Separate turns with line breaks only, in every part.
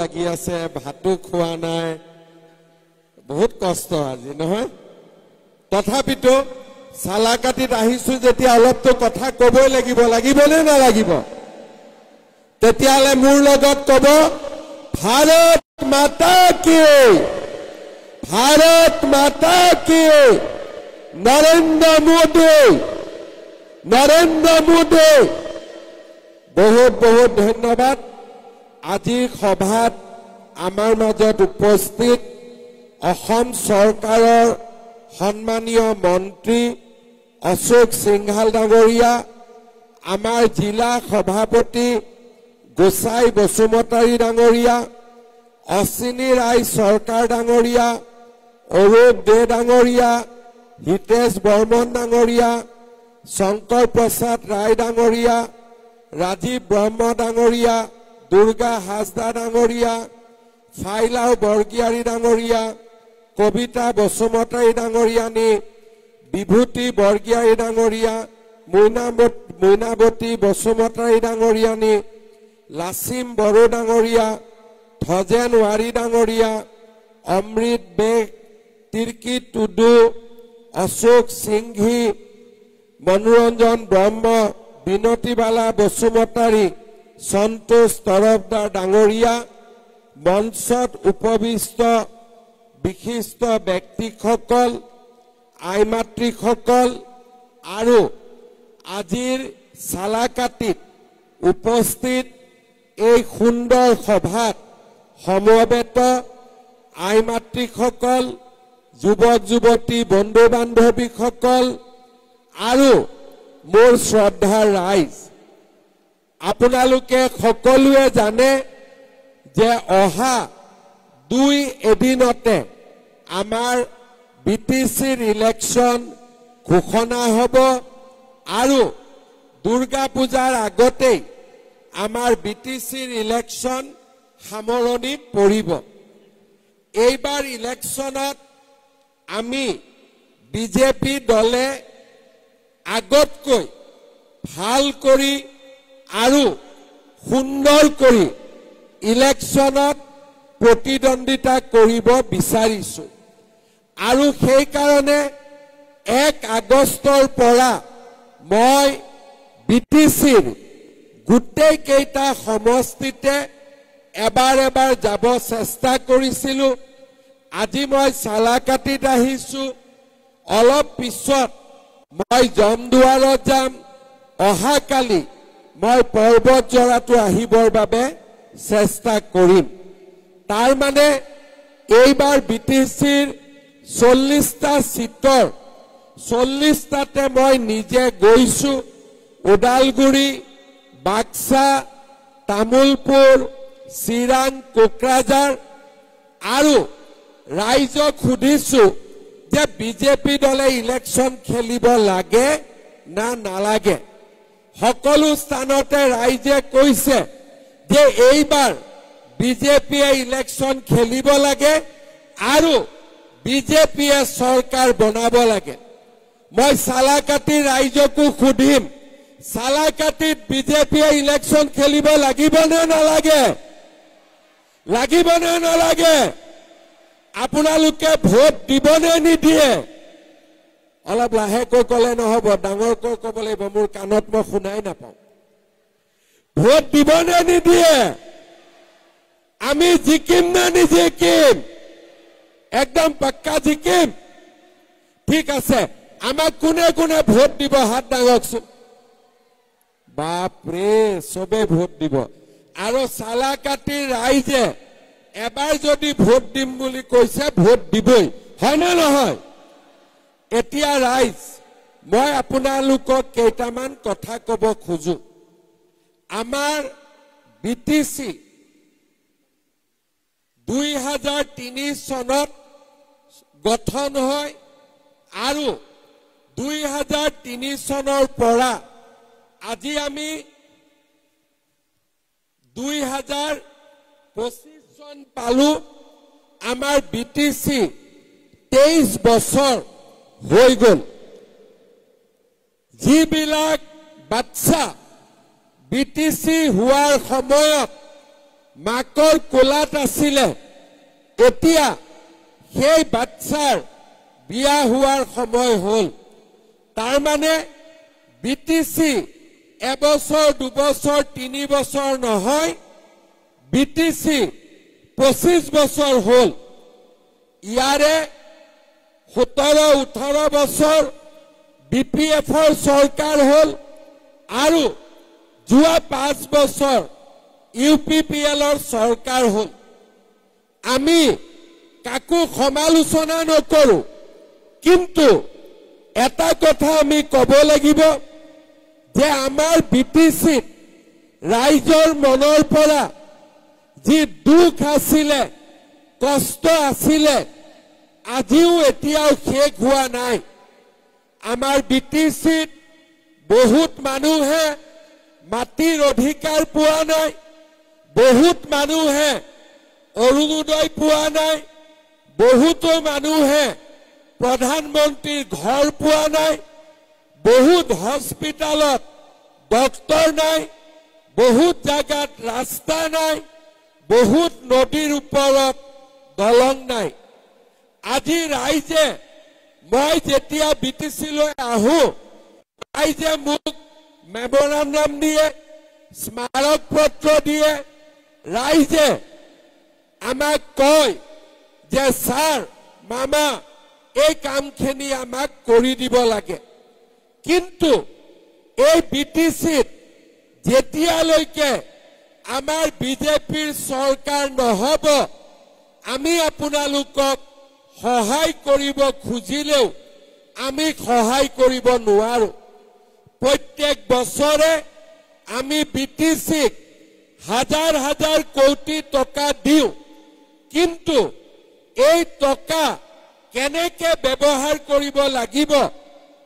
লাগি আছে ভাতু খোৱা নাই বহুত কষ্ট আজি নহয় তথাপিতো সালাকাতিত আহিছো যেতিয়া অলপতো কথা কবই লাগিব নে না লাগিব তেতিয়ালে মোৰ লগত কব ভাৰত মাতা কি নৰেন্দ্ৰ মোদী বহুত বহুত ধন্যবাদ আজিৰ সভাত আমাৰ মাজত উপস্থিত অসম চৰকাৰৰ সন্মানীয় মন্ত্ৰী অশোক সিংহাল ডাঙৰীয়া আমাৰ জিলা সভাপতি গোসাই বসুমতাৰী ডাঙৰীয়া অশ্বিনী ৰায় চৰকাৰ ডাঙৰীয়া অৰূপ দে ডাঙৰীয়া হিতেশ বৰ্মন ডাঙৰীয়া শংকৰ প্ৰসাদ ৰায় ডাঙৰীয়া ৰাজীৱ ব্ৰহ্ম ডাঙৰীয়া দুৰ্গা হাজদা ডাঙৰীয়া ফাইলাও বৰগিয়াৰী ডাঙৰীয়া কবিতা বসুমতাৰী ডাঙৰীয়ানী বিভূতি বৰগিয়াৰী ডাঙৰীয়া মৈনাৱতী বসুমতাৰী ডাঙৰীয়ানী লাচিম বড়ো ডাঙৰীয়া ধজেন ৱাৰী ডাঙৰীয়া অমৃত বেগ তিৰ্কি টুডু অশোক সিংঘি মনোৰঞ্জন ব্ৰহ্ম বিনতিবালা বসুমতাৰী সন্তোষ তৰফদাৰ ডাঙৰীয়া মঞ্চত উপবিষ্ট বিশিষ্ট ব্যক্তিসকল আইমাতৃসকল আৰু আজিৰ সালাকাতিত উপস্থিত এই সুন্দৰ সভাত সমবেত আইমাতৃসকল যুৱক যুৱতী বন্ধু বান্ধৱীসকল আৰু মোৰ শ্ৰদ্ধাৰ ৰাইজ আপোনালোকে সকলোৱে জানে যে অহা 2 এদিনতে আমাৰ বিটিচিৰ ইলেকশ্যন ঘোষণা হ'ব আৰু দুৰ্গা পূজাৰ আগতেই আমাৰ বিটিচিৰ ইলেকশ্যন সামৰণিত পৰিব এইবাৰ ইলেকশ্যনত আমি বিজেপি দলে আগতকৈ ভাল কৰি আৰু সুন্দৰ কৰি ইলেকশ্যনত প্ৰতিদ্বন্দ্বিতা কৰিব বিচাৰিছো আৰু সেই কাৰণে 1 আগষ্টৰ পৰা মই বিটিচিৰ গোটেই কেইটা সমষ্টিতে এবাৰ যাব চেষ্টা কৰিছিলো আজি মই সালাকাতিত আহিছো অলপ পিছত মই জমদুৱাৰত যাম অহাকালি মই পৰ্বত জৰাটো আহিবৰ বাবে চেষ্টা কৰিম তাৰ মানে এইবাৰ বিটিচিৰ 40টা সিটৰ 40টাতে মই নিজে গৈছো ওদালগুৰি বাক্সা তামুলপুৰ চিৰাং কোকৰাঝাৰ আৰু ৰাইজক সুধিছো যে বিজেপি দলে ইলেকশ্যন খেলিব লাগে না নালাগে সকলো স্থানতে ৰাইজে কৈছে যে এইবাৰ বিজেপিয়ে ইলেকশ্যন খেলিব লাগে আৰু বিজেপিয়ে চৰকাৰ বনাব লাগে মই সালাকাতি ৰাইজকো সুধিম সালাকাতিত বিজেপিয়ে ইলেকশ্যন খেলিব লাগিব নে নালাগে আপোনালোকে ভোট দিবনে নিদিয়ে অলপ লাহেকৈ কলে নহব ডাঙৰকৈ কব লাগিব মোৰ কাণত মই শুনাই নাপাওঁ ভোট দিবনে নিদিয়ে আমি জিকিম না নিজিকিম একদম পাক্কা জিকিম ঠিক আছে আমাক কোনে কোনে ভোট দিব হাত দাঙকচোন বাপৰে সবে ভোট দিব আৰু সালাকাতিৰ ৰাইজে এবাৰ যদি ভোট দিম বুলি কৈছে ভোট দিবই হয় না নহয় এতিয়া ৰাইজ মই আপোনালোকক কেইটামান কথা কব খোজো আমাৰ বিটিচি 2003 চনত গঠন হয় আৰু 2003 চনৰ পৰা আজি আমি 2025 চন পালো আমাৰ বিটিচি 23 বছৰ হৈ গল যিবিলাক বাচ্চা বিটিচি হোৱাৰ সময়ত মাকৰ কোলাত আছিলে এতিয়া সেই বাচ্চাৰ বিয়া হোৱাৰ সময় হ'ল তাৰ মানে বিটিসি এবছৰ দুবছৰ 3 বছৰ নহয় বিটিসি 25 বছৰ হ'ল ইয়াৰে 17-18 বছৰ বিপিএফৰ চৰকাৰ হ'ল আৰু যোৱা 5 বছৰ ইউপিপিএলৰ চৰকাৰ হ'ল আমি কাকো সমালোচনা নকৰো কিন্তু এটা কথা আমি ক'ব লাগিব যে আমাৰ বিটিসিত ৰাইজৰ মনৰ পৰা যি দুখ আছিলে কষ্ট আছিলে আজিও এতিয়াও শেষ হোৱা নাই আমাৰ বিটিসিত বহুত মানুহে মাটিৰ অধিকাৰ পোৱা নাই বহুত মানুহে অৰুণোদয় পোৱা নাই বহুতো মানুহে প্ৰধানমন্ত্ৰীৰ ঘৰ পোৱা নাই বহুত হস্পিটালত ডক্টৰ নাই বহুত জায়গাত ৰাস্তা নাই বহুত নদীৰ ওপৰত দলং নাই আজি ৰাইজে মই যেতিয়া বিটিসিলৈ আহো ৰাইজে মোক মেমোৰাণ্ডাম দিয়ে স্মাৰক পত্ৰ দিয়ে ৰাইজে আমাক কয় যে স্যাৰ মামা এই কামখিনি আমাক কৰি দিব লাগে কিন্তু এই বিটিসিত যেতিয়ালৈকে আমাৰ বিজেপিৰ চৰকাৰ নহব আমি আপোনালোকক সহায় কৰিব খুজিলেও আমি সহায় কৰিব নোৱাৰো প্ৰত্যেক বছৰে আমি বিটিসিক হাজাৰ হাজাৰ কোটি টকা দিও কিন্তু এই টকা কেনেকে ব্যৱহাৰ কৰিব লাগিব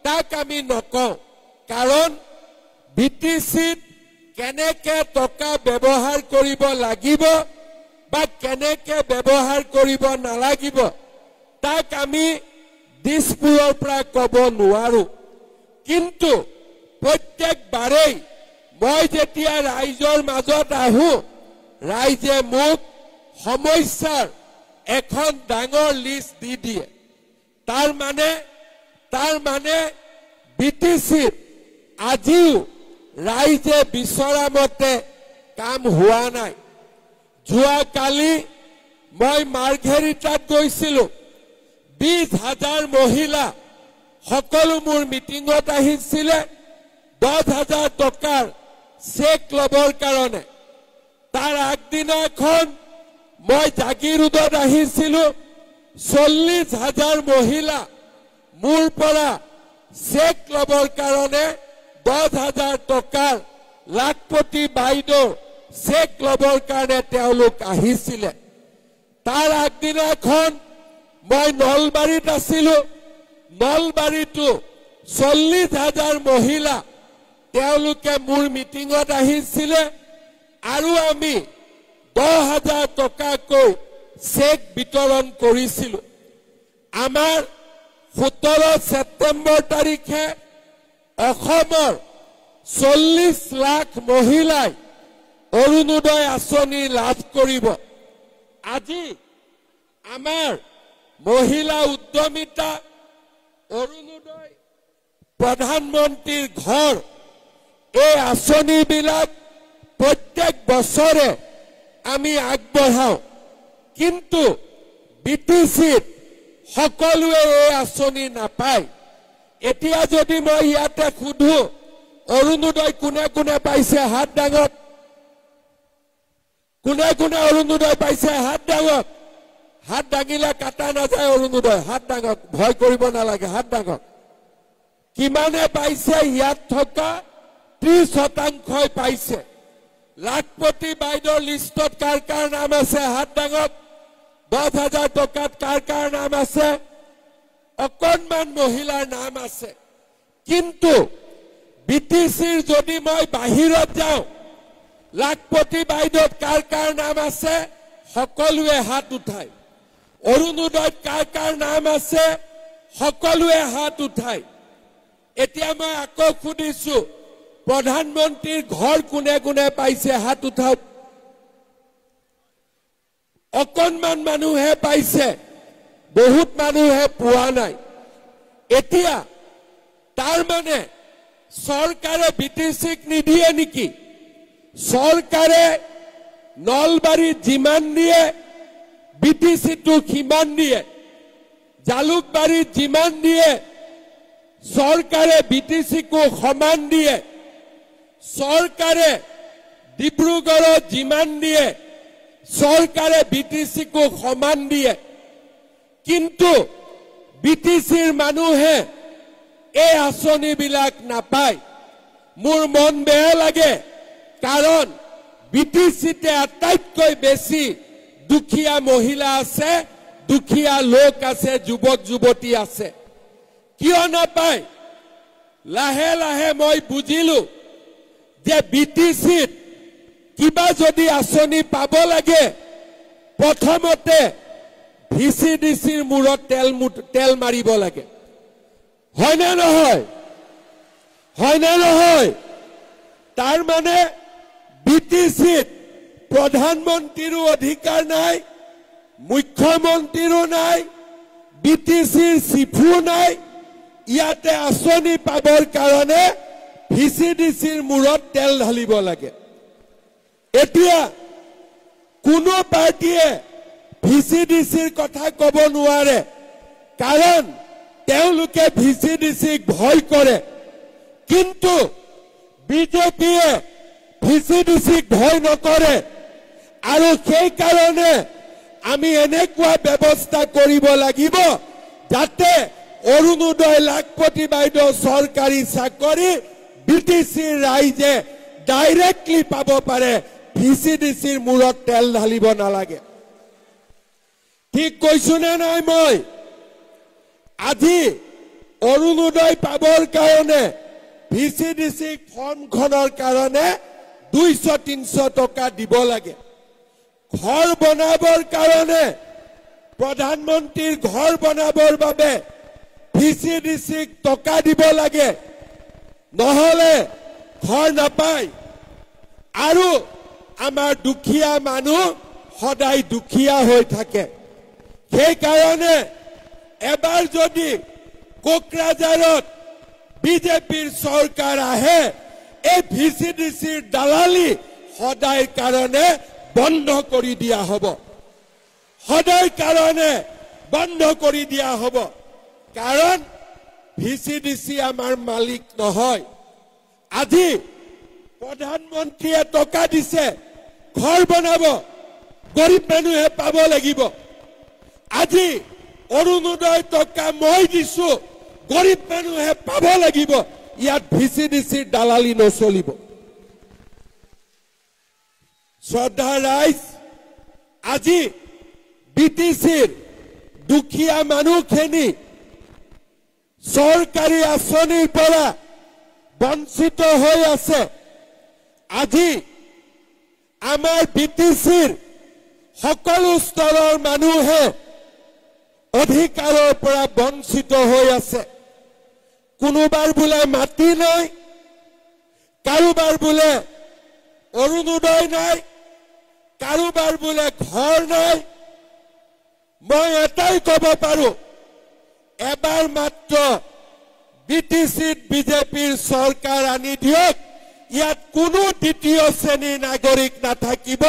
তাক আমি নকওঁ কাৰণ বিটিসিত কেনেকে টকা ব্যৱহাৰ কৰিব লাগিব বা কেনেকে ব্যৱহাৰ কৰিব নালাগিব তাক আমি দিশপুৰৰ পৰা ক'ব নোৱাৰো কিন্তু প্ৰত্যেকবাৰেই মই যেতিয়া ৰাইজৰ মাজত আহো ৰাইজে মোক সমস্যাৰ এখন ডাঙৰ লিষ্ট দি দিয়ে তাৰ মানে বিটিসিত আজিও ৰাইজে বিচৰা মতে কাম হোৱা নাই যোৱাকালি মই মাৰ্ঘেৰিটাত গৈছিলো 20,000 মহিলা সকলো মোৰ মিটিঙত আহিছিলে 10,000 টকাৰ চেক লবৰ কাৰণে তাৰ আগদিনাখন মই জাগিৰোডত আহিছিলো 40,000 মহিলা মোৰ পৰা চেক লবৰ কাৰণে 10,000 টকাৰ লাখপতি বাইদেউৰ চেক লবৰ কাৰণে তেওঁলোক আহিছিলে তাৰ আগদিনাখন মই নলবাৰীত আছিলো নলবাৰীতো 40,000 মহিলা তেওঁলোকে মোৰ মিটিঙত আহিছিলে আৰু আমি 10,000 টকাকৈ চেক বিতৰণ কৰিছিলো আমাৰ 17 ছেপ্টেম্বৰ তাৰিখে অসমৰ 40 লাখ মহিলাই অৰুণোদয় আঁচনি লাভ কৰিব আজি আমাৰ মহিলা উদ্যমিতা অৰুণোদয় প্ৰধানমন্ত্ৰীৰ ঘৰ এই আঁচনিবিলাক প্ৰত্যেক বছৰে আমি আগবঢ়াও কিন্তু বিটিসিত সকলোৱে এই আঁচনি নাপায় এতিয়া যদি মই ইয়াতে খুধো অৰুণোদয় কোনে কোনে পাইছে হাত ডাঙক কোনে কোনে অৰুণোদয় পাইছে হাত ডাঙক হাত ডাঙিলে কাটা নাযায় অৰুণোদয় হাত ডাঙক ভয় কৰিব নালাগে হাত ডাঙক কিমানে পাইছে ইয়াত থকা 30% পাইছে লাখপতি বাইদেউৰ লিষ্টত কাৰ কাৰ নাম আছে হাত ডাঙক 10,000 টকাত কাৰ কাৰ নাম আছে অকণমান মহিলাৰ নাম আছে কিন্তু বিটিসিৰ যদি মই বাহিৰত যাওঁ লাখপতি বাইদেউত কাৰ কাৰ নাম আছে সকলোৱে হাত উঠায় অৰুণোদয়ত কাৰ কাৰ নাম আছে সকলোৱে হাত উঠায় এতিয়া মই আকৌ খুদিছো প্ৰধানমন্ত্ৰীৰ ঘৰ কোনে কোনে পাইছে হাত উঠাওক অকণমান মানুহে পাইছে, বহুত মানুহে পোৱা নাই। এতিয়া তাৰ মানে চৰকাৰে বিটিচিক নিদিয়ে নেকি? চৰকাৰে নলবাৰীত যিমান দিয়ে বিটিচিটো সিমান দিয়ে, জালুকবাৰীত যিমান দিয়ে চৰকাৰে বিটিচিকো সমান দিয়ে, চৰকাৰে ডিব্ৰুগড়ত যিমান দিয়ে চৰকাৰে বিটিচিকো সমান দিয়ে। কিন্তু বিটিচিৰ মানুহে এই আঁচনিবিলাক নাপায়। মোৰ মন বেয়া লাগে, কাৰণ বিটিচিতে আটাইতকৈ বেছি দুখীয়া মহিলা আছে, দুখীয়া লোক আছে, যুৱক যুৱতী আছে। কিয় নাপায়? লাহে লাহে মই বুজিলো যে বিটিচিত কিবা যদি আঁচনি পাব লাগে প্ৰথমতে ভিচিডিচিৰ মূৰত তেল মাৰিব লাগে। হয়নে নহয়? হয়নে নহয়? তাৰ মানে বিটিচিত প্ৰধানমন্ত্ৰীৰো অধিকাৰ নাই, মুখ্যমন্ত্ৰীৰো নাই, বিটিচিৰ চিফো নাই। ইয়াতে আঁচনি পাবৰ কাৰণে ভিচিডিচিৰ মূৰত তেল ঢালিব লাগে। এতিয়া কোনো পাৰ্টিয়ে ভিচিডিচিৰ কথা ক'ব নোৱাৰে, কাৰণ তেওঁলোকে ভিচিডিচিক ভয় কৰে। কিন্তু বিজেপিয়ে ভিচিডিচিক ভয় নকৰে, আৰু সেইকাৰণে আমি এনেকুৱা ব্যৱস্থা কৰিব লাগিব যাতে অৰুণোদয় লাখপতি বাইদেউ চৰকাৰী চাকৰি বিটিচিৰ ৰাইজে ডাইৰেক্টলি পাব পাৰে, ভিচিডিচিৰ মূৰত তেল ঢালিব নালাগে। ঠিক কৈছো নে নাই? মই আজি অৰুণোদয় পাবৰ কাৰণে ভিচিডিচিক ফৰ্মখনৰ কাৰণে 200-300 টকা দিব লাগে। ঘৰ বনাবৰ কাৰণে প্ৰধানমন্ত্ৰীৰ ঘৰ বনাবৰ বাবে ভিচিডিচিক টকা দিব লাগে, নহলে ঘৰ নাপায়। আৰু আমাৰ দুখীয়া মানুহ সদায় দুখীয়া হৈ থাকে। সেইকাৰণে এবাৰ যদি কোকৰাঝাৰত বিজেপিৰ চৰকাৰ আহে, এই ভিচিডিচিৰ দালালি সদায় কাৰণে বন্ধ কৰি দিয়া হ'ব, সদায় কাৰণে বন্ধ কৰি দিয়া হ'ব। কাৰণ ভিচিডিচি আমাৰ মালিক নহয়। আজি প্ৰধানমন্ত্ৰীয়ে টকা দিছে, ঘৰ বনাব, গৰীব মানুহে পাব লাগিব। আজি অৰুণোদয় টকা মই দিছো, গৰীব মানুহে পাব লাগিব। ইয়াত ভিচিডিচিৰ দালালি নচলিব। শ্ৰদ্ধা ৰাইজ, আজি বিটিচিৰ দুখীয়া মানুহখিনি চৰকাৰী আঁচনিৰ পৰা বঞ্চিত হৈ আছে। আজি আমাৰ বিটিচিৰ সকলো স্তৰৰ মানুহে অধিকাৰৰ পৰা বঞ্চিত হৈ আছে। কোনোবাৰ বোলে মাটি নাই, কাৰোবাৰ বোলে অৰুণোদয় নাই, কাৰোবাৰ বোলে ঘৰ নাই। মই এটাই ক'ব পাৰো, এবাৰ মাত্ৰ বিটিচিত বিজেপিৰ চৰকাৰ আনি দিয়ক। ইয়াত কোনো দ্বিতীয় শ্ৰেণীৰ নাগৰিক নাথাকিব,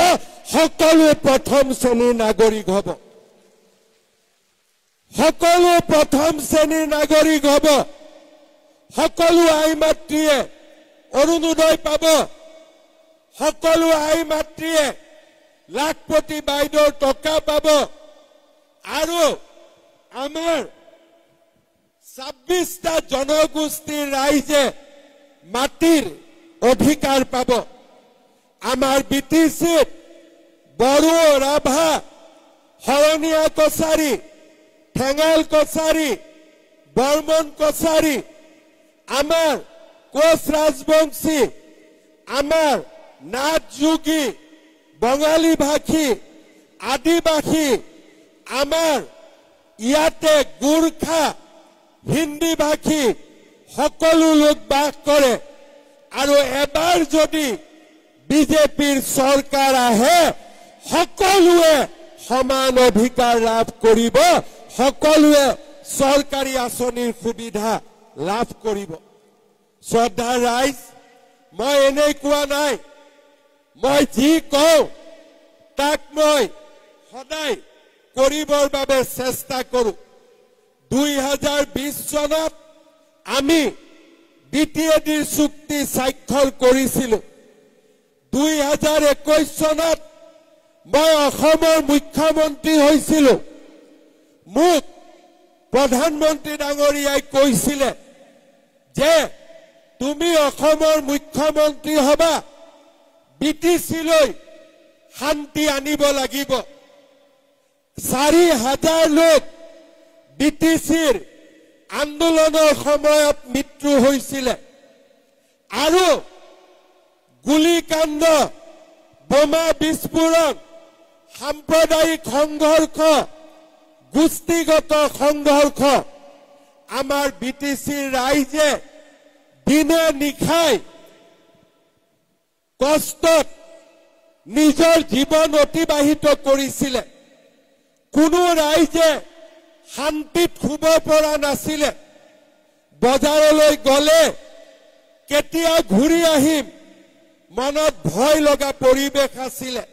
সকলো প্ৰথম শ্ৰেণীৰ নাগৰিক হ'ব, সকলো প্ৰথম শ্ৰেণীৰ নাগৰিক হ'ব। সকলো আই মাতৃয়ে অৰুণোদয় পাব, সকলো আই মাতৃয়ে লাখপতি বাইদেউৰ টকা পাব, আৰু আমাৰ 26টা জনগোষ্ঠীৰ ৰাইজে মাটিৰ অধিকাৰ পাব। আমাৰ বিটিচিত বড়ো, ৰাভা, শৰণীয়া কছাৰী, ঠেঙাল কছাৰী, বৰ্মন কছাৰী, আমাৰ কোচ ৰাজবংশী, আমাৰ নাথ যোগী, বঙালী ভাষী, আদিবাসী, আমাৰ ইয়াতে গোৰ্খা, হিন্দী ভাষী সকলো লোক বাস কৰে। আৰু এবাৰ যদি বিজেপিৰ চৰকাৰ আহে, সকলোৱে সমান অধিকাৰ লাভ কৰিব, সকলোৱে চৰকাৰী আঁচনিৰ সুবিধা লাভ কৰিব। শ্ৰদ্ধাৰ ৰাইজ, মই এনেই কোৱা নাই, মই যি কওঁ তাক মই সদায় কৰিবৰ বাবে চেষ্টা কৰোঁ। 2020 চনত আমি BTADৰ চুক্তি স্বাক্ষৰ কৰিছিলোঁ। 2021 চনত মই অসমৰ মুখ্যমন্ত্ৰী হৈছিলোঁ। মোক প্ৰধানমন্ত্ৰী ডাঙৰীয়াই কৈছিলে যে তুমি অসমৰ মুখ্যমন্ত্ৰী হবা, BTCলৈ শান্তি আনিব লাগিব। 4,000 লোক BTCৰ আন্দোলনৰ সময়ত মৃত্যু হৈছিলে আৰু গুলীকাণ্ড, বোমা বিস্ফোৰণ, সাম্প্ৰদায়িক সংঘৰ্ষ, গোষ্ঠীগত সংঘৰ্ষ আমাৰ BTCৰ ৰাইজে দিনে নিশাই কষ্টত নিজৰ জীৱন অতিবাহিত কৰিছিলে। কোনো ৰাইজে শান্তিত শুব পৰা নাছিলে। বজাৰলৈ গলে কেতিয়া ঘূৰি আহিম মনত ভয় লগা পৰিৱেশ আছিলে।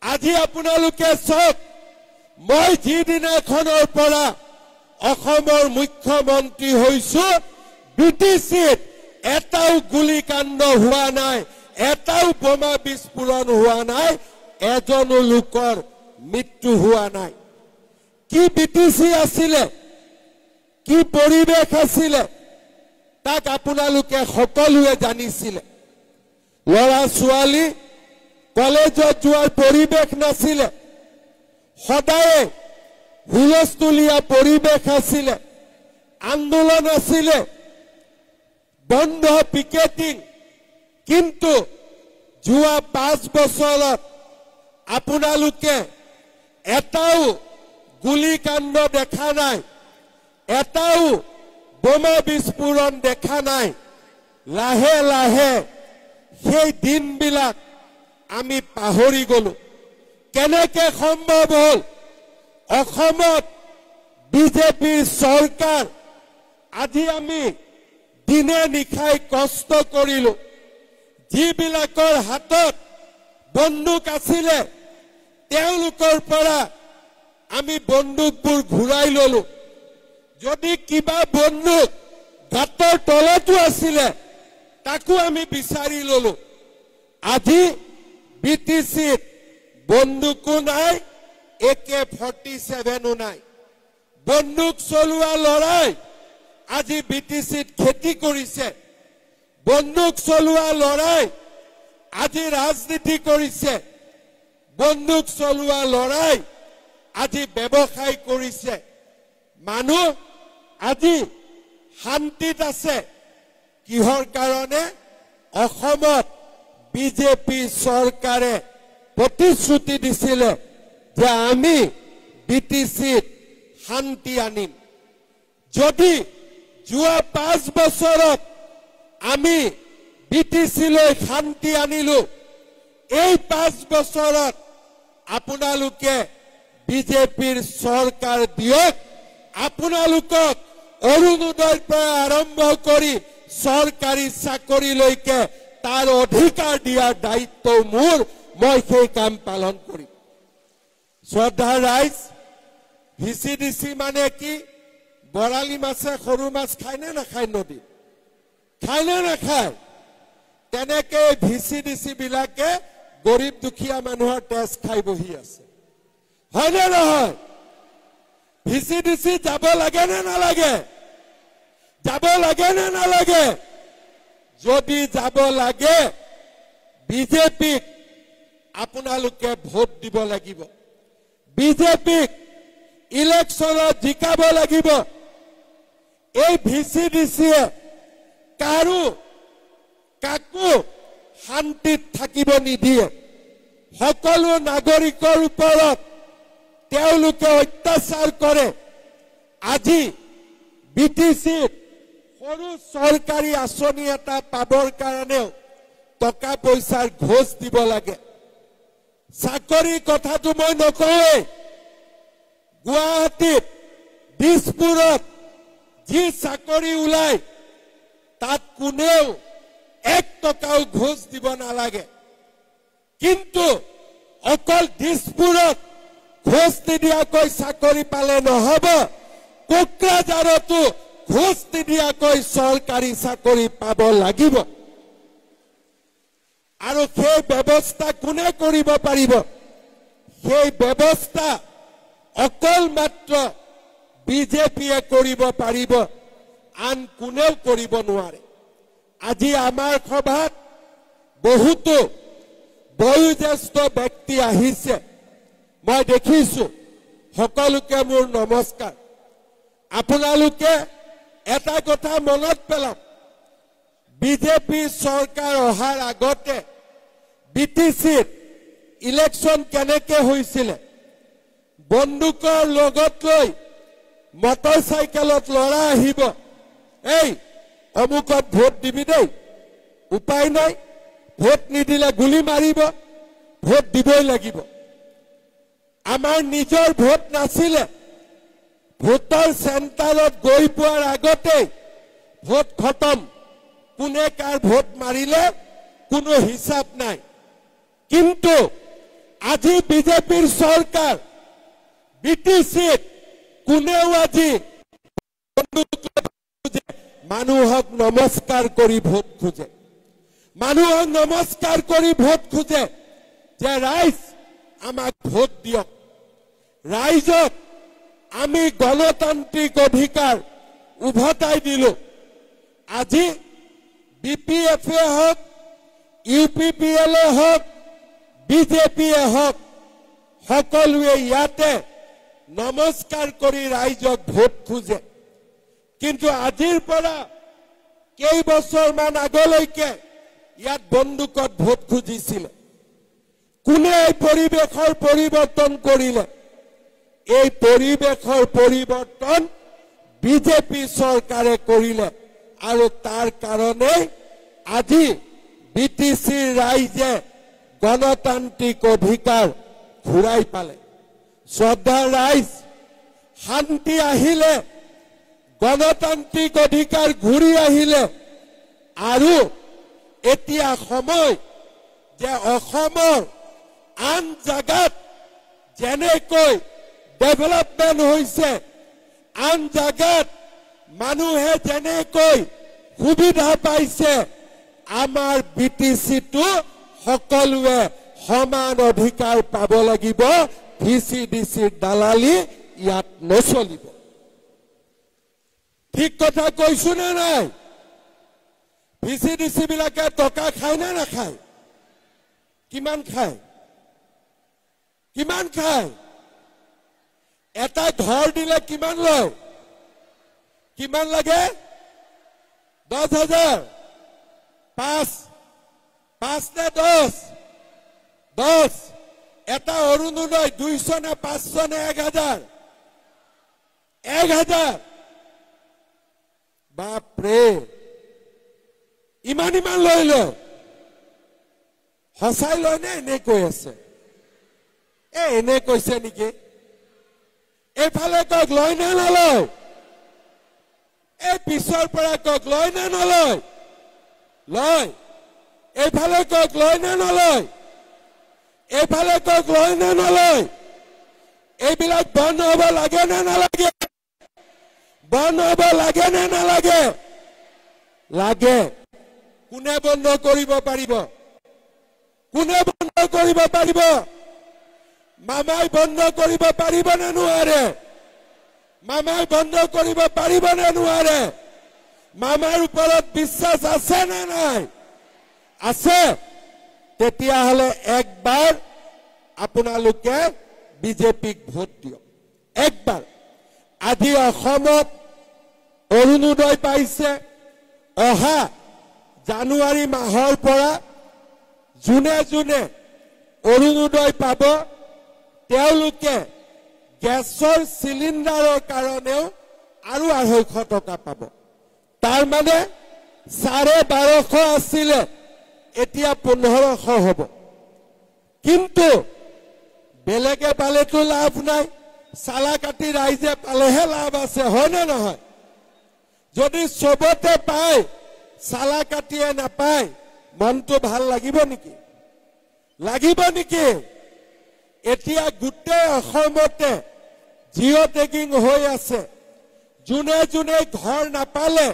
আজি আপোনালোকে চাওক, মই যিদিনাখনৰ পৰা অসমৰ মুখ্যমন্ত্ৰী হৈছো, BTCত এটাও গুলীকাণ্ড হোৱা নাই, এটাও বোমা বিস্ফোৰণ হোৱা নাই, এজনো লোকৰ মৃত্যু হোৱা নাই। কি BTC আছিলে, কি পৰিৱেশ আছিলে, তাক আপোনালোকে সকলোৱে জানিছিলে। ল'ৰা ছোৱালী কলেজত যোৱাৰ পৰিৱেশ নাছিলে, সদায় হুলস্থুলীয়া পৰিৱেশ আছিলে, আন্দোলন আছিলে, বন্ধ পিকেটিং। কিন্তু যোৱা 5 বছৰত আপোনালোকে এটাও গুলীকাণ্ড দেখা নাই, এটাও বোমা বিস্ফোৰণ দেখা নাই। লাহে লাহে সেই দিনবিলাক আমি পাহৰি গলো। কেনেকে সম্ভৱ হ'ল অসমত বিজেপিৰ চৰকাৰ? আজি আমি দিনে নিশাই কষ্ট কৰিলো। যিবিলাকৰ হাতত বন্দুক আছিলে তেওঁলোকৰ পৰা আমি বন্দুকবোৰ ঘূৰাই ললো। যদি কিবা বন্দুক গাঁতৰ তলতো আছিলে তাকো আমি বিচাৰি ললো। আজি BTCত বন্দুকো নাই, AK-47ও নাই। বন্দুক চলোৱা লৰাই আজি BTCত খেতি কৰিছে। বন্দুক চলোৱা লৰাই আজি ৰাজনীতি কৰিছে। বন্দুক চলোৱা লৰাই আজি ব্যৱসায় কৰিছে। মানুহ আজি শান্তিত আছে। কিহৰ কাৰণে? অসমত বিজেপি চৰকাৰে প্ৰতিশ্ৰুতি দিছিলে যে আমি BTCত শান্তি আনিম। যদি যোৱা 5 বছৰত আমি BTCলৈ শান্তি আনিলো, এই 5 বছৰত আপোনালোকে বিজেপিৰ চৰকাৰ দিয়ক, আপোনালোকক অৰুণোদয়ৰ পৰা আৰম্ভ কৰি চৰকাৰী চাকৰিলৈকে তাৰ অধিকাৰ দিয়াৰ দায়িত্ব মোৰ। মই সেই কাম পালন কৰিম। শ্ৰদ্ধাৰ ৰাইজ, VCDC মানে কি? বৰালি মাছে সৰু মাছ খায় নে নাখায়? নদীত খায় নে নাখায়? তেনেকে VCDC বিলাকে গৰীব দুখীয়া মানুহৰ তেজ খাই বহি আছে, হয়নে নহয়? VCDC যাব লাগে নে নালাগে? যাব লাগে নে নালাগে? যদি যাব লাগে, বিজেপিক আপোনালোকে ভোট দিব লাগিব। বিজেপিক ইলেকশ্যনত জিকাব লাগিব। এই VCDCয়ে কাকো শান্তিত থাকিব নিদিয়ে। সকলো নাগৰিকৰ ওপৰত তেওঁলোকে অত্যাচাৰ কৰে। আজি BTCত সৰু চৰকাৰী আঁচনি এটা পাবৰ কাৰণেও টকা পইচাৰ ঘোষ দিব লাগে। চাকৰি কথাটো মই নকওঁ গুৱাহাটীত দিছপুৰত যি চাকৰি ওলাই তাত কোনেও 1 টকাও ঘোষ দিব নালাগে কিন্তু অকল দিছপুৰত ঘোষ নিদিয়াকৈ চাকৰি পালে নহব কোকৰাঝাৰতো ঘোষ নিদিয়াকৈ চৰকাৰী চাকৰি পাব লাগিব আৰু সেই ব্যৱস্থা কোনে কৰিব পাৰিব সেই ব্যৱস্থা অকল মাত্ৰ বিজেপিয়ে কৰিব পাৰিব আন কোনেও কৰিব নোৱাৰে আজি আমাৰ সভাত বহুতো বয়োজ্যেষ্ঠ ব্যক্তি আহিছে মই দেখিছো সকলোকে মোৰ নমস্কাৰ আপোনালোকে এটা কথা মনত পেলাওক বিজেপি চৰকাৰ অহাৰ আগতে বিটিচিত ইলেকশ্যন কেনেকৈ হৈছিল বন্দুকৰ লগত লৈ মটৰচাইকেলত লৰা আহিব এই অমুকত ভোট দিবি দেই উপায় নাই ভোট নিদিলে গুলি মাৰিব ভোট দিবই লাগিব আমাৰ নিজৰ ভোট নাছিলে ভোটৰ চেণ্টাৰত গৈ পোৱাৰ আগতে ভোট খতম কোনে কাৰ ভোট মাৰিলে কোনো হিচাপ নাই কিন্তু আজি বিজেপিৰ চৰকাৰ বিটিচিত কোনেও আজি মানুহক নমস্কাৰ কৰি ভোট খোজে মানুহক নমস্কাৰ কৰি ভোট খোজে যে ৰাইজ আমাক ভোট দিয়ক ৰাইজক আমি গণতান্ত্ৰিক অধিকাৰ উভতাই দিলো আজি বিপিএফে হওক ইউপিপিএলে হওক বিজেপিয়ে হওক সকলোৱে ইয়াতে নমস্কাৰ কৰি ৰাইজক ভোট খোজে কিন্তু আজিৰ পৰা কেইবছৰমান আগলৈকে ইয়াত বন্দুকত ভোট খুজিছিল কোনে এই পৰিৱেশৰ পৰিৱৰ্তন কৰিলে এই পৰিৱেশৰ পৰিৱৰ্তন বিজেপি চৰকাৰে কৰিলে আৰু তাৰ কাৰণে আজি বিটিচিৰ ৰাইজে গণতান্ত্ৰিক অধিকাৰ ঘূৰাই পালে শ্ৰদ্ধা ৰাইজ শান্তি আহিলে গণতান্ত্ৰিক অধিকাৰ ঘূৰি আহিলে আৰু এতিয়া সময় যে অসমৰ আন জাগাত যেনেকৈ ডেভেলপমেণ্ট হৈছে আন জাগাত মানুহে যেনেকৈ সুবিধা পাইছে আমাৰ বিটিচিটো সকলোৱে সমান অধিকাৰ পাব লাগিব ভিচিডিচিৰ দালালি ইয়াত নচলিব ঠিক কথা কৈছো না নাই ভিচিডিচি বিলাকে টকা খায় না নাখায় কিমান খায় এটা ঘৰ দিলে কিমান লয় কিমান লাগে 10,000 5 নে 10 এটা অৰুণোদয় 200 নে 500 নে 1000 বাপৰে ইমান লৈ লয় সঁচাই লয় নে এনে কৈ আছে এনে কৈছে নেকি এইফালে কওক লয় নে নলয় এই পিছৰ পৰা কওক লয় নে নলয় লয় এইফালে কওক লয় নে নলয় এইফালে কওক লয় নে নলয় এইবিলাক বন্ধ হ'ব লাগে নে নালাগে বন্ধ হ'ব লাগে নে নালাগে লাগে কোনে বন্ধ কৰিব পাৰিব মামাই বন্ধ কৰিব পাৰিব নে নোৱাৰে মামাই বন্ধ কৰিব পাৰিব নে নোৱাৰে মামাৰ ওপৰত বিশ্বাস আছে নে নাই আছে তেতিয়াহলে একবাৰ আপোনালোকে বিজেপিক ভোট দিয়ক একবাৰ আজি অসমত অৰুণোদয় পাইছে অহা জানুৱাৰী মাহৰ পৰা জুনে জুনে অৰুণোদয় পাব তেওঁলোকে গেছৰ সিলিন্ডাৰৰ কাৰণেও আৰু 250 টকা পাব তাৰ মানে 1250 আছিল এতিয়া 1500 হ'ব কিন্তু বেলেগে পালেতো লাভ নাই, চালা কাটি ৰাইজে পালেহে লাভ আছে, হয় নে নহয়? যদি চবতে পায় চালা কাটিয়ে নাপায় মনটো ভাল লাগিব নেকি? লাগিব নেকি? এতিয়া গোটেই অসমতে জিঅ' টেগিং হৈ আছে। যোনে যোনে ঘৰ নাপালে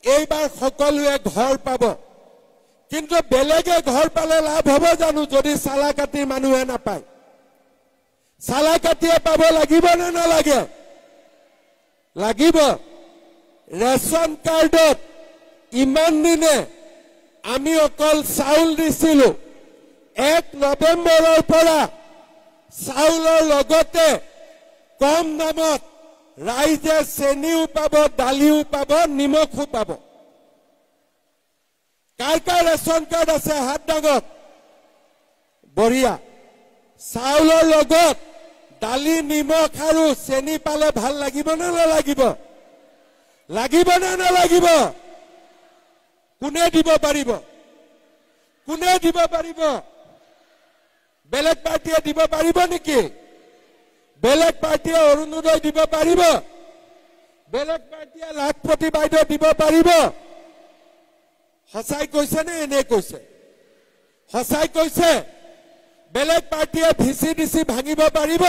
এইবাৰ সকলোৱে ঘৰ পাব, কিন্তু বেলেগে ঘৰ পালে লাভ হ'ব জানো যদি চালা কাটি মানুহে নাপায়? চালা কাটিয়ে পাব লাগিব নে নালাগে? লাগিব। ৰেচন কাৰ্ডত ইমান দিনে আমি অকল চাউল দিছিলো, 1 নৱেম্বৰৰ পৰা চাউলৰ লগতে কম দামত ৰাইজে চেনিও পাব, দালিও পাব, নিমখো পাব। কাৰ কাৰ ৰেচন কাৰ্ড আছে হাত দাঙক। বঢ়িয়া। চাউলৰ লগত দালি, নিমখ আৰু চেনি পালে ভাল লাগিব নে নালাগিব? লাগিব নে নালাগিব? কোনে দিব পাৰিব? কোনে দিব পাৰিব? বেলেগ পাৰ্টিয়ে দিব পাৰিব নেকি? বেলেগ পাৰ্টিয়ে অৰুণোদয় দিব পাৰিব? বেলেগ পাৰ্টিয়ে লাখপতি বাইদেউ দিব পাৰিব? সঁচাই কৈছে নে এনে কৈছে? সঁচাই কৈছে? বেলেগ পাৰ্টিয়ে ভিচিডিচি ভাঙিব পাৰিব?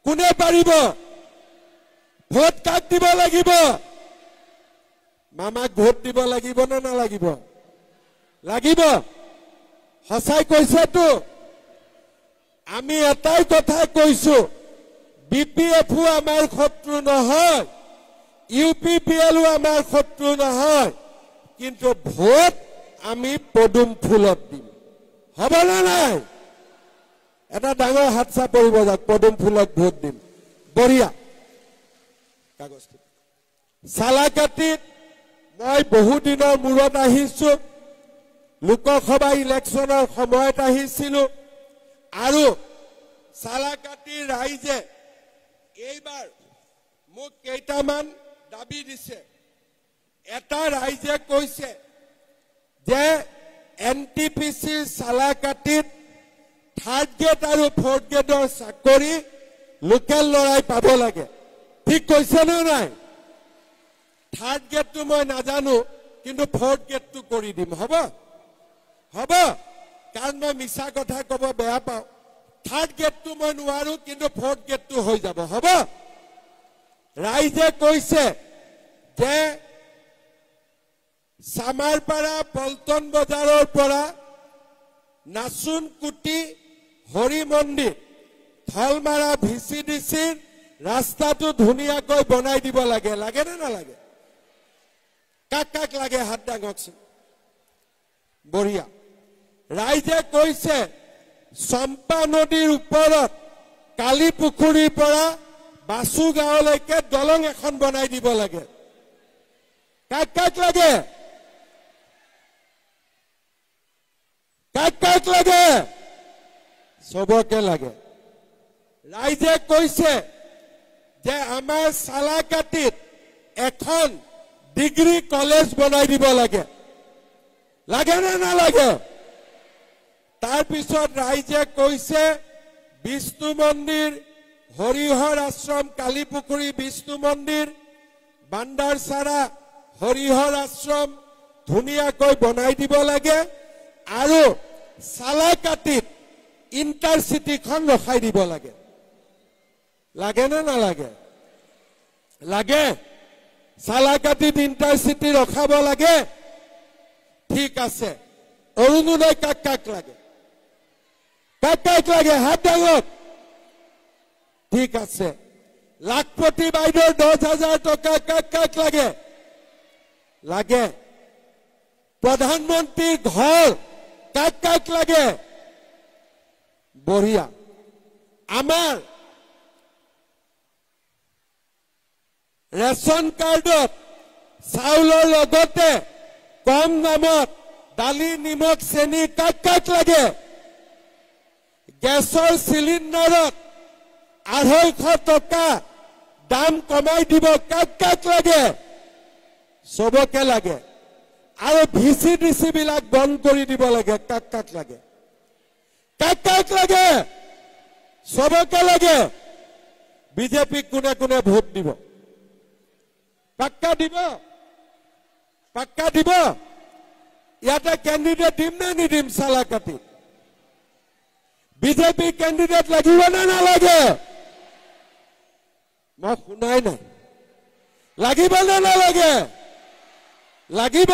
কোনে পাৰিব? ভোট কাক দিব লাগিব? মামাক ভোট দিব লাগিব নে নালাগিব? লাগিব। সঁচাই কৈছেতো। আমি এটাই কথা কৈছো, বিপিএফও আমাৰ শত্ৰু নহয়, ইউপিপিএলো আমাৰ শত্ৰু নহয়, কিন্তু ভোট আমি পদুম ফুলত দিম। হ'ব না নাই? এটা ডাঙৰ হাত চাপৰিব যাওক, পদুম ফুলত ভোট দিম। বঢ়িয়া। কাগজটো চালাকাটিত মই বহুদিনৰ মূৰত আহিছো, লোকসভা ইলেকশ্যনৰ সময়ত আহিছিলো, আৰু চালাকাটিৰ ৰাইজে এইবাৰ মোক কেইটামান দাবী দিছে। এটা ৰাইজে কৈছে যে NTPCৰ চালাকাটিত 3rd গ্ৰেড আৰু 4th গ্ৰেডৰ চাকৰি লোকেল লৰাই পাব লাগে। ঠিক কৈছে নে নাই? 3rd গ্ৰেডটো মই নাজানো, কিন্তু 4th গ্ৰেডটো কৰি দিম। হ'ব? হ'ব? কাৰণ মই মিছা কথা ক'ব বেয়া পাওঁ। 3rd গ্ৰেডটো মই নোৱাৰো, কিন্তু 4th গ্ৰেডটো হৈ যাব। হ'ব? ৰাইজে কৈছে যে চামাৰপাৰা পল্টন বজাৰৰ পৰা নাচুনকুটি হৰি মন্দিৰ থলমাৰা ভিচিডিচিৰ ৰাস্তাটো ধুনীয়াকৈ বনাই দিব লাগে। লাগে নে নালাগে? কাক কাক লাগে হাত দাঙকচোন। বঢ়িয়া। ৰাইজে কৈছে চম্পা নদীৰ ওপৰত কালি পুখুৰীৰ পৰা বাসু গাঁৱলৈকে দলং এখন বনাই দিব লাগে। কাক কাক লাগে? কাক কাক লাগে? চবকে লাগে। ৰাইজে কৈছে যে আমাৰ চালাকাটিত এখন ডিগ্ৰী কলেজ বনাই দিব লাগে। লাগে নে নালাগে? তাৰপিছত ৰাইজে কৈছে বিষ্ণু মন্দিৰ, হৰিহৰ আশ্ৰম, কালীপুখুৰী বিষ্ণু মন্দিৰ, বান্দাৰচাৰা হৰিহৰ আশ্ৰম ধুনীয়াকৈ বনাই দিব লাগে, আৰু চালাকাটিত ইণ্টাৰচিটিখন ৰখাই দিব লাগে। লাগে নে নালাগে? লাগে। চালাকাটিত ইণ্টাৰচিটি ৰখাব লাগে। ঠিক আছে। অৰুণোদয় কাক কাক লাগে? কাক কাক লাগে? হাত দাঙক। ঠিক আছে। লাখপতি বাইদেউৰ 10,000 টকা কাক কাক লাগে? লাগে। প্ৰধানমন্ত্ৰীৰ ঘৰ কাক কাক লাগে? বঢ়িয়া। আমাৰ ৰেচন কাৰ্ডত চাউলৰ লগতে কম দামত দালি, নিমখ, চেনি কাক কাক লাগে? গেছৰ চিলিণ্ডাৰত 250 টকা দাম কমাই দিব কাক কাক লাগে? চবকে লাগে। আৰু ভিচিডিচি বিলাক বন্ধ কৰি দিব লাগে। কাক কাক লাগে? কাক কাক লাগে? সবকে লাগে বিজেপি কোনে কোনে ভোট দিব পাক্কা দিব পাক্কা দিব ইয়াতে ক্যান্ডিডেট দিম না নিদিম সালাকাটি বিজেপি ক্যান্ডিডেট লাগিব না নালাগে মই শুনাই নাই লাগিব না নালাগে লাগিব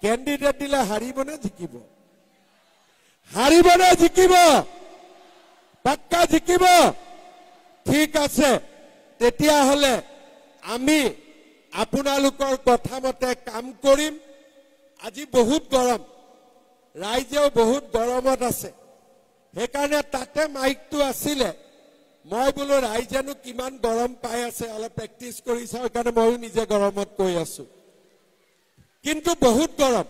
ক্যান্ডিডেট দিলে হাৰিব না জিকিব হাৰিব না জিকিব পাক্কা জিকিব ঠিক আছে তেতিয়া হলে আমি আপোনালোকৰ কথা মতে কাম কৰিম আজি বহুত গৰম ৰাইজেও বহুত গৰমত আছে সেইকাৰণে তাতে মাইকটো আছিলে মই বোলো ৰাইজেনো কিমান গৰম পাই আছে অলপ প্ৰেক্টিছ কৰিছা সেইকাৰণে ময়ো নিজে গৰমত কৈ আছো কিন্তু বহুত গৰম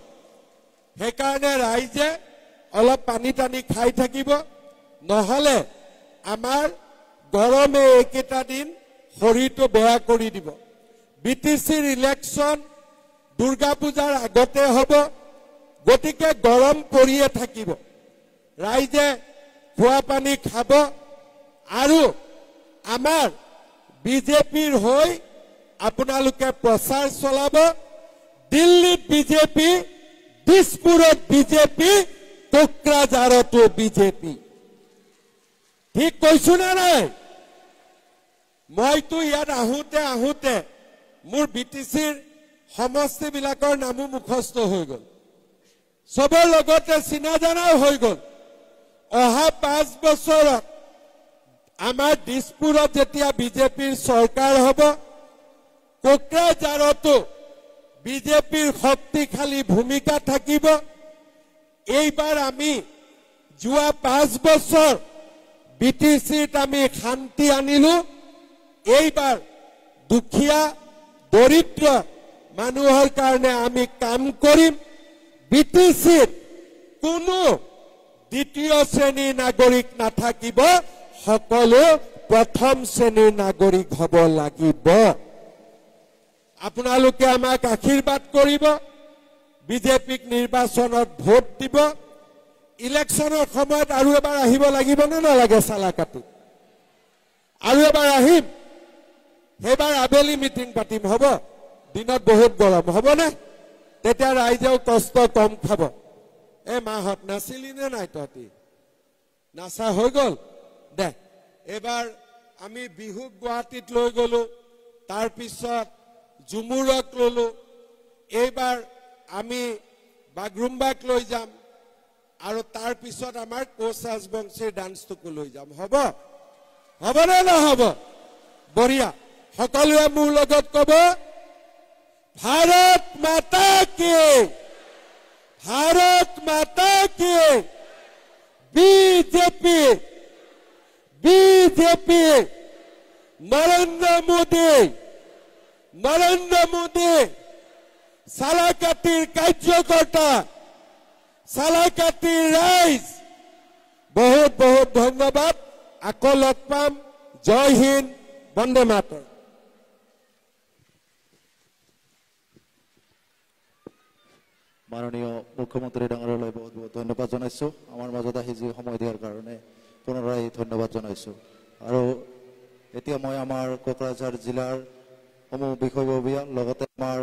সেইকাৰণে ৰাইজে অলপ পানী টানি খাই থাকিব নহলে আমাৰ গৰমে একেটা দিন শৰীৰটো বেয়া কৰি দিব বিটিসিৰ ইলেকশন দুৰ্গা পূজাৰ আগতে হ'ব গতিকে গৰম পৰিয়ে থাকিব ৰাইজে খোৱা পানী খাব আৰু আমাৰ বিজেপিৰ হৈ আপোনালোকে প্ৰচাৰ চলাব দিল্লীত বিজেপি দিছপুৰত বিজেপি কোকৰাঝাৰতো বিজেপি ঠিক কৈছো না নাই মইতো ইয়াত আহোঁতে মোৰ বিটিসিৰ সমষ্টিবিলাকৰ নামো মুখস্থ হৈ গল সবৰ লগতে চিনা জানাও হৈ গল অহা 5 বছৰত আমাৰ দিছপুৰত যেতিয়া বিজেপিৰ চৰকাৰ হ'ব কোকৰাঝাৰতো বিজেপিৰ শক্তিশালী ভূমিকা থাকিব এইবাৰ আমি যোৱা 5 বছৰ বিটিসিত আমি শান্তি আনিলো এইবাৰ দুখীয়া দৰিদ্ৰ মানুহৰ কাৰণে আমি কাম কৰিম বিটিসিত কোনো দ্বিতীয় শ্ৰেণীৰ নাগৰিক নাথাকিব সকলো প্ৰথম শ্ৰেণীৰ নাগৰিক হ'ব লাগিব আপোনালোকে আমাক আশীৰ্বাদ কৰিব বিজেপিক নিৰ্বাচনত ভোট দিব ইলেকশনৰ সময়ত আৰু এবাৰ আহিব লাগিব না নালাগে সালাকাটি আৰু এবাৰ আহিম হেবাৰ আবেলি মিটিং পাতিম হ'ব দিনত বহুত গৰম হ'ব না তেতিয়া ৰাইজেও কষ্ট কম খাব এ মাহত নাছিলি নে নাই তহঁতি নাচা হৈ গল দে এবাৰ আমি বিহু গুৱাহাটীত লৈ গলো তাৰ পিছত জুমুৰক ললো এইবাৰ আমি বাগৰুম্বাক লৈ যাম আৰু তাৰ পিছত আমাৰ কোচ ৰাজবংশীৰ ডান্সটোকো লৈ যাম হ'ব হ'ব নে নহ'ব বঢ়িয়া সকলোৱে মোৰ লগত ক'ব ভাৰত মাতা কি भारत माता की बीजेपी बीजेपी नरेंद्र मोदी सालाकाटिर कार्यकर्ता सालाकाटिर राइज बहुत बहुत धन्यवाद आको लग पाम जय हिंद वंदे मातरम
माननीय मुख्यमंत्री डांगरলৈ बहुत बहुत धन्यवाद জানাইছো আমাৰ মাজত আহি যি সময় দিয়াৰ কাৰণে পুনৰাই ধন্যবাদ জানাইছো আৰু এতিয়া মই আমাৰ কোকৰাঝাৰ জিলাৰ সমূহ বিষয়ববীয়া লগতে আমাৰ